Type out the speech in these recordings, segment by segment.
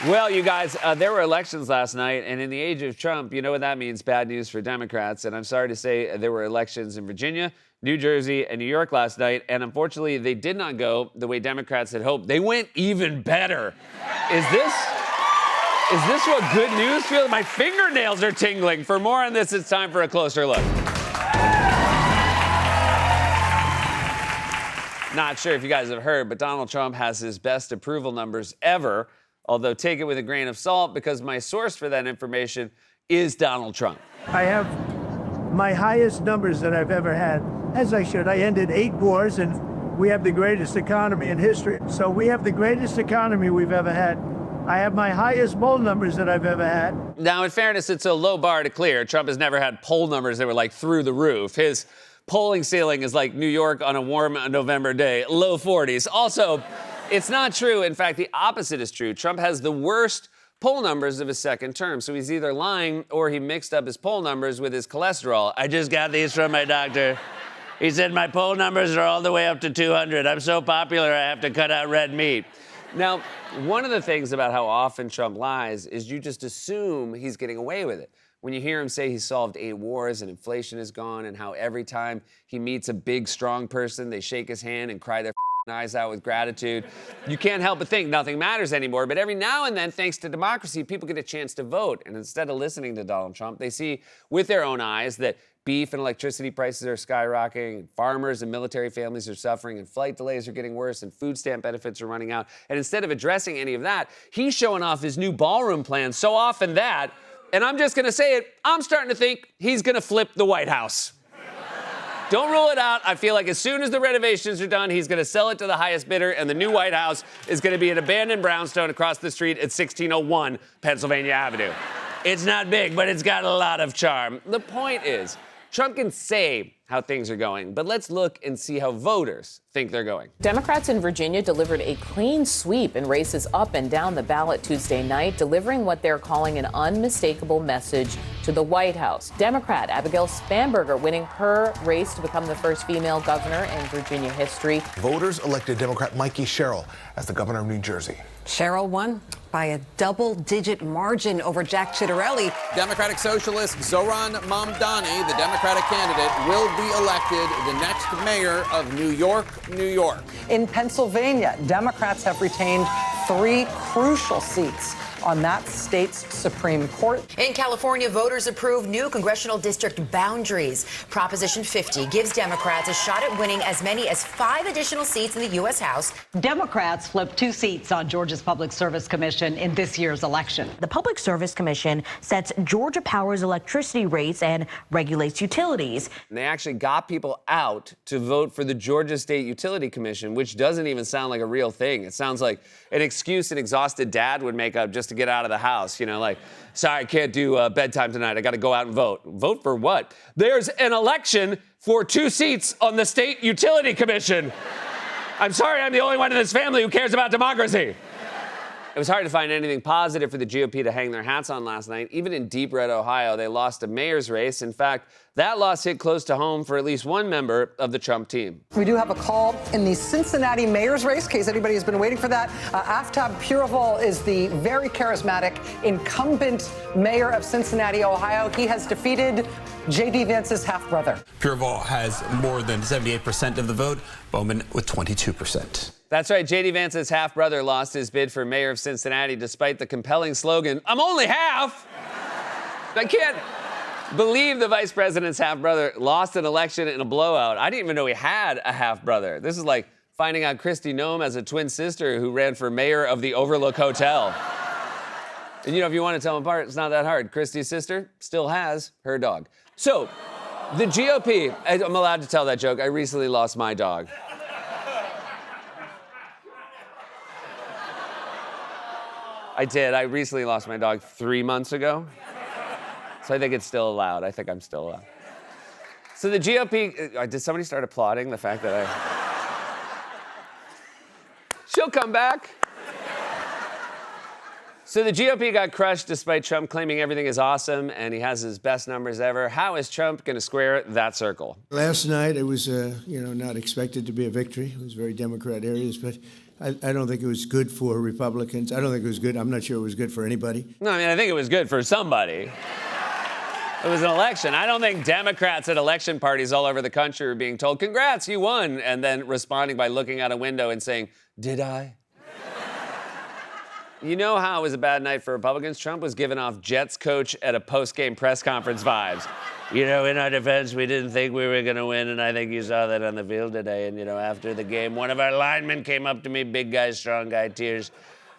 Well, you guys, there were elections last night, and in the age of Trump, you know what that means, bad news for Democrats. And I'm sorry to say there were elections in Virginia, New Jersey, and New York last night, and unfortunately, they did not go the way Democrats had hoped. They went even better. Is this what good news feels? My fingernails are tingling. For more on this, it's time for a closer look. Not sure if you guys have heard, but Donald Trump has his best approval numbers ever. Although take it with a grain of salt because my source for that information is Donald Trump. I have my highest numbers that I've ever had, as I should. I ended 8 wars, and we have the greatest economy in history. So we have the greatest economy we've ever had. I have my highest poll numbers that I've ever had. Now, in fairness, it's a low bar to clear. Trump has never had poll numbers that were like through the roof. His polling ceiling is like New York on a warm November day, low 40s. Also, it's not true. In fact, the opposite is true. Trump has the worst poll numbers of his second term. So he's either lying or he mixed up his poll numbers with his cholesterol. I just got these from my doctor. He said my poll numbers are all the way up to 200. I'm so popular, I have to cut out red meat. Now, one of the things about how often Trump lies is you just assume he's getting away with it. When you hear him say he solved 8 wars and inflation is gone, and how every time he meets a big, strong person, they shake his hand and cry their eyes out with gratitude. You can't help but think nothing matters anymore. But every now and then, thanks to democracy, people get a chance to vote. And instead of listening to Donald Trump, they see with their own eyes that beef and electricity prices are skyrocketing, and farmers and military families are suffering, and flight delays are getting worse, and food stamp benefits are running out. And instead of addressing any of that, he's showing off his new ballroom plan so often that, and I'm just going to say it, I'm starting to think he's going to flip the White House. Don't rule it out. I feel like as soon as the renovations are done, he's going to sell it to the highest bidder, and the new White House is going to be an abandoned brownstone across the street at 1601 Pennsylvania Avenue. It's not big, but it's got a lot of charm. The point is, Trump can say how things are going, but let's look and see how voters think they're going. Democrats in Virginia delivered a clean sweep in races up and down the ballot Tuesday night, delivering what they're calling an unmistakable message to the White House. Democrat Abigail Spanberger winning her race to become the first female governor in Virginia history. Voters elected Democrat Mikey Sherrill as the governor of New Jersey. Sherrill won by a double-digit margin over Jack Ciattarelli. Democratic Socialist Zoran Mamdani, the Democratic candidate, will be elected the next mayor of New York, New York. In Pennsylvania, Democrats have retained 3 crucial seats on that state's Supreme Court. In California, voters approved new congressional district boundaries. Proposition 50 gives Democrats a shot at winning as many as 5 additional seats in the U.S. House. Democrats flipped 2 seats on Georgia's Public Service Commission in this year's election. The Public Service Commission sets Georgia Power's electricity rates and regulates utilities. And they actually got people out to vote for the Georgia State Utility Commission, which doesn't even sound like a real thing. It sounds like an excuse an exhausted dad would make up just to get out of the house. You know, like, sorry, I can't do bedtime tonight. I got to go out and vote. Vote for what? There's an election for 2 seats on the State Utility Commission. I'm sorry, I'm the only one in this family who cares about democracy. It was hard to find anything positive for the GOP to hang their hats on last night. Even in deep red Ohio, they lost a mayor's race. In fact, that loss hit close to home for at least one member of the Trump team. We do have a call in the Cincinnati mayor's race, in case anybody has been waiting for that. Aftab Puraval is the very charismatic incumbent mayor of Cincinnati, Ohio. He has defeated J.D. Vance's half-brother. Puraval has more than 78% of the vote, Bowman with 22%. That's right, J.D. Vance's half-brother lost his bid for mayor of Cincinnati despite the compelling slogan, "I'm only half." I can't believe the vice president's half-brother lost an election in a blowout. I didn't even know he had a half-brother. This is like finding out Kristi Noem has a twin sister who ran for mayor of the Overlook Hotel. And you know, if you want to tell them apart, it's not that hard. Kristi's sister still has her dog. So, the GOP, I'm allowed to tell that joke. I recently lost my dog. I did. I recently lost my dog 3 months ago. So I think it's still allowed. I think I'm still allowed. So the GOP, did somebody start applauding the fact that she'll come back? So the GOP got crushed despite Trump claiming everything is awesome and he has his best numbers ever. How is Trump going to square that circle? Last night, it was, not expected to be a victory. It was very Democrat areas, but I don't think it was good for Republicans. I don't think it was good. I'm not sure it was good for anybody. No, I mean, I think it was good for somebody. It was an election. I don't think Democrats at election parties all over the country were being told, congrats, you won, and then responding by looking out a window and saying, did I? You know how it was a bad night for Republicans? Trump was giving off Jets coach at a post-game press conference vibes. You know, in our defense, we didn't think we were going to win, and I think you saw that on the field today. And, you know, after the game, one of our linemen came up to me, big guy, strong guy, tears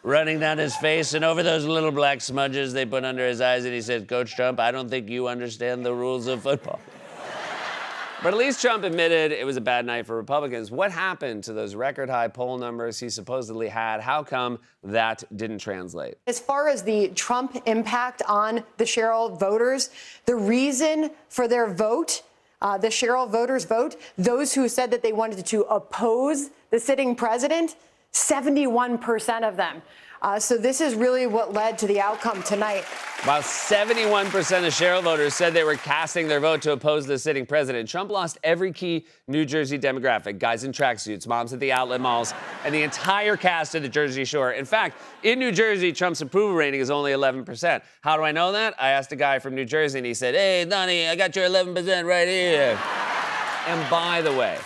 running down his face, and over those little black smudges they put under his eyes, and he said, Coach Trump, I don't think you understand the rules of football. But at least Trump admitted it was a bad night for Republicans. What happened to those record-high poll numbers he supposedly had? How come that didn't translate? As far as the Trump impact on the Sherrill voters, the reason for their vote, the Sherrill voters' vote, those who said that they wanted to oppose the sitting president, 71% of them. So this is really what led to the outcome tonight. While 71% of Sherrill voters said they were casting their vote to oppose the sitting president, Trump lost every key New Jersey demographic, guys in tracksuits, moms at the outlet malls, and the entire cast of the Jersey Shore. In fact, in New Jersey, Trump's approval rating is only 11%. How do I know that? I asked a guy from New Jersey, and he said, hey, Donnie, I got your 11% right here. And by the way,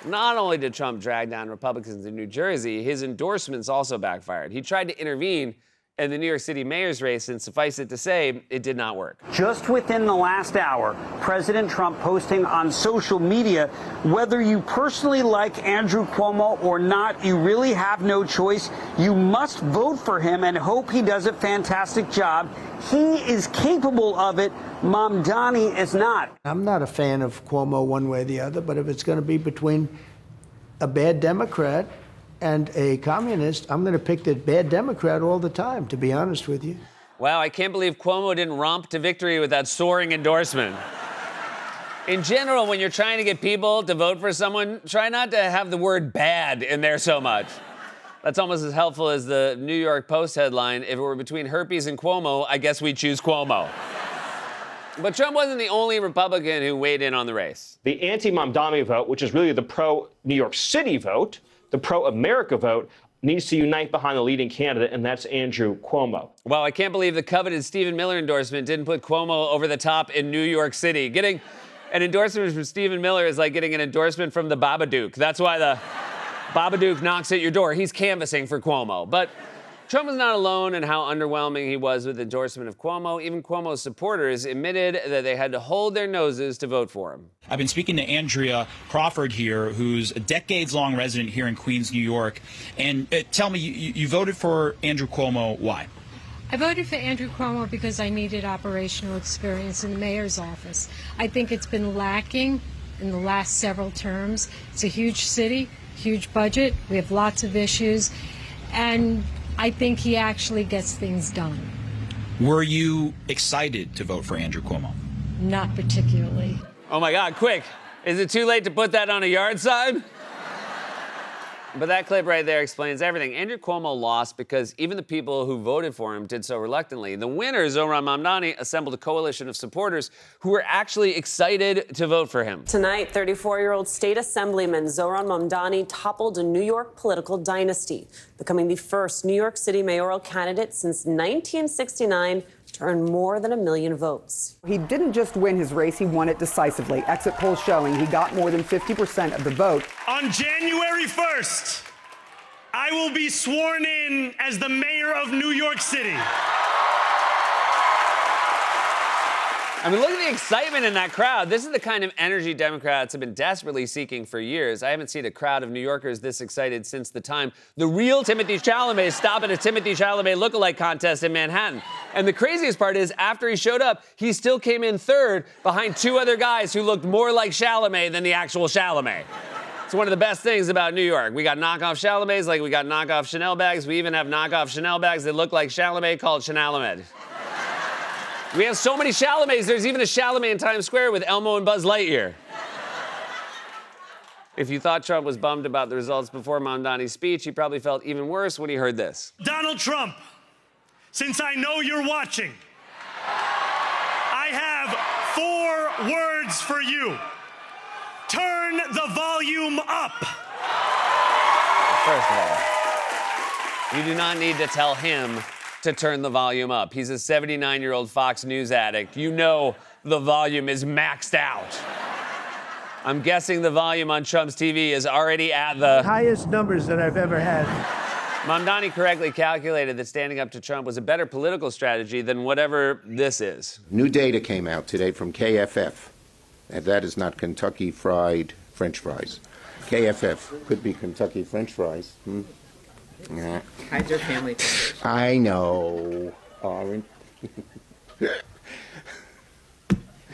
not only did Trump drag down Republicans in New Jersey, his endorsements also backfired. He tried to intervene in the New York City mayor's race, and suffice it to say, it did not work. Just within the last hour, President Trump posting on social media, whether you personally like Andrew Cuomo or not, you really have no choice. You must vote for him and hope he does a fantastic job. He is capable of it. Mamdani is not. I'm not a fan of Cuomo one way or the other, but if it's going to be between a bad Democrat and a communist, I'm going to pick the bad Democrat all the time, to be honest with you. Wow, I can't believe Cuomo didn't romp to victory with that soaring endorsement. In general, when you're trying to get people to vote for someone, try not to have the word bad in there so much. That's almost as helpful as the New York Post headline, if it were between herpes and Cuomo, I guess we'd choose Cuomo. But Trump wasn't the only Republican who weighed in on the race. The anti-Mamdani vote, which is really the pro-New York City vote, the pro-America vote, needs to unite behind the leading candidate, and that's Andrew Cuomo. Well, I can't believe the coveted Stephen Miller endorsement didn't put Cuomo over the top in New York City. Getting an endorsement from Stephen Miller is like getting an endorsement from the Babadook. That's why the Babadook knocks at your door. He's canvassing for Cuomo. But Trump was not alone in how underwhelming he was with the endorsement of Cuomo. Even Cuomo's supporters admitted that they had to hold their noses to vote for him. I've been speaking to Andrea Crawford here, who's a decades-long resident here in Queens, New York. And tell me, you voted for Andrew Cuomo. Why? I voted for Andrew Cuomo because I needed operational experience in the mayor's office. I think it's been lacking in the last several terms. It's a huge city, huge budget. We have lots of issues. And I think he actually gets things done. Were you excited to vote for Andrew Cuomo? Not particularly. Oh my God, quick. Is it too late to put that on a yard sign? But that clip right there explains everything. Andrew Cuomo lost because even the people who voted for him did so reluctantly. The winner, Zohran Mamdani, assembled a coalition of supporters who were actually excited to vote for him. Tonight, 34-year-old state assemblyman Zohran Mamdani toppled a New York political dynasty, becoming the first New York City mayoral candidate since 1969 to earn more than 1 million votes. He didn't just win his race, he won it decisively. Exit polls showing he got more than 50% of the vote. On January 1st, I will be sworn in as the mayor of New York City. I mean, look at the excitement in that crowd. This is the kind of energy Democrats have been desperately seeking for years. I haven't seen a crowd of New Yorkers this excited since the time the real Timothy Chalamet stopped at a Timothy Chalamet lookalike contest in Manhattan. And the craziest part is, after he showed up, he still came in third behind two other guys who looked more like Chalamet than the actual Chalamet. It's one of the best things about New York. We got knockoff Chalamets like we got knockoff Chanel bags. We even have knockoff Chanel bags that look like Chalamet called Chanalamet. We have so many Chalamets, there's even a Chalamet in Times Square with Elmo and Buzz Lightyear. If you thought Trump was bummed about the results before Mamdani's speech, he probably felt even worse when he heard this. Donald Trump, since I know you're watching, I have 4 words for you. Turn the volume up. First of all, You do not need to tell him to turn the volume up. He's a 79-year-old Fox News addict. You know the volume is maxed out. I'm guessing the volume on Trump's TV is already at the highest numbers that I've ever had. Mamdani correctly calculated that standing up to Trump was a better political strategy than whatever this is. New data came out today from KFF, and that is not Kentucky Fried French fries. KFF could be Kentucky French fries. Nah. Hide your family. I know. Orange.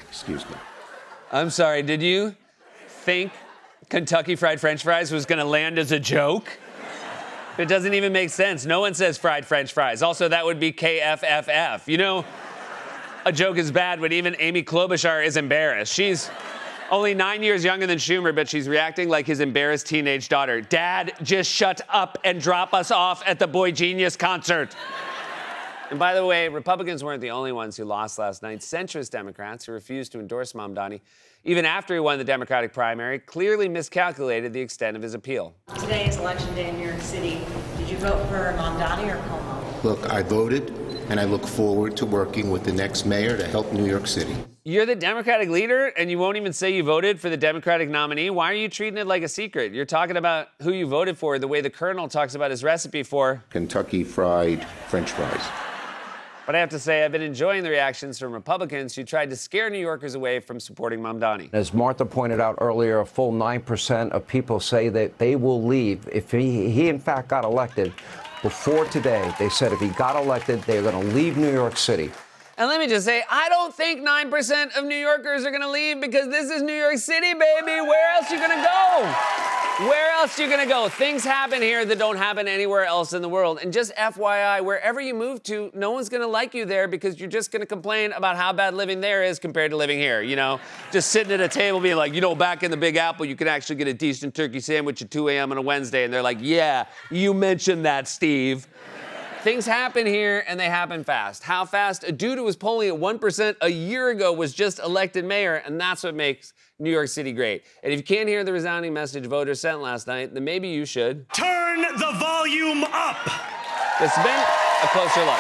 Excuse me. I'm sorry, did you think Kentucky Fried French fries was going to land as a joke? It doesn't even make sense. No one says fried French fries. Also, that would be KFFF. You know, a joke is bad when even Amy Klobuchar is embarrassed. She's only 9 years younger than Schumer, but she's reacting like his embarrassed teenage daughter. Dad, just shut up and drop us off at the Boy Genius concert. And by the way, Republicans weren't the only ones who lost last night. Centrist Democrats who refused to endorse Mamdani, even after he won the Democratic primary, clearly miscalculated the extent of his appeal. Today is Election Day in New York City. Did you vote for Mamdani or Cuomo? Look, I voted, and I look forward to working with the next mayor to help New York City. You're the Democratic leader, and you won't even say you voted for the Democratic nominee? Why are you treating it like a secret? You're talking about who you voted for the way the Colonel talks about his recipe for Kentucky Fried French fries. But I have to say, I've been enjoying the reactions from Republicans who tried to scare New Yorkers away from supporting Mamdani. As Martha pointed out earlier, a full 9% of people say that they will leave if he in fact got elected. Before today, they said if he got elected, they're going to leave New York City. And let me just say, I don't think 9% of New Yorkers are going to leave because this is New York City, baby. Where else are you going to go? Where else are you going to go? Things happen here that don't happen anywhere else in the world. And just FYI, wherever you move to, no one's going to like you there because you're just going to complain about how bad living there is compared to living here, you know? Just sitting at a table being like, you know, back in the Big Apple, you can actually get a decent turkey sandwich at 2 a.m. on a Wednesday. And they're like, yeah, you mentioned that, Steve. Things happen here, and they happen fast. How fast? A dude who was polling at 1% a year ago was just elected mayor, and that's what makes New York City great. And if you can't hear the resounding message voters sent last night, then maybe you should turn the volume up. This has been a closer look.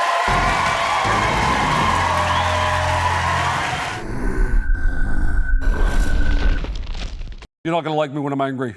You're not going to like me when I'm angry.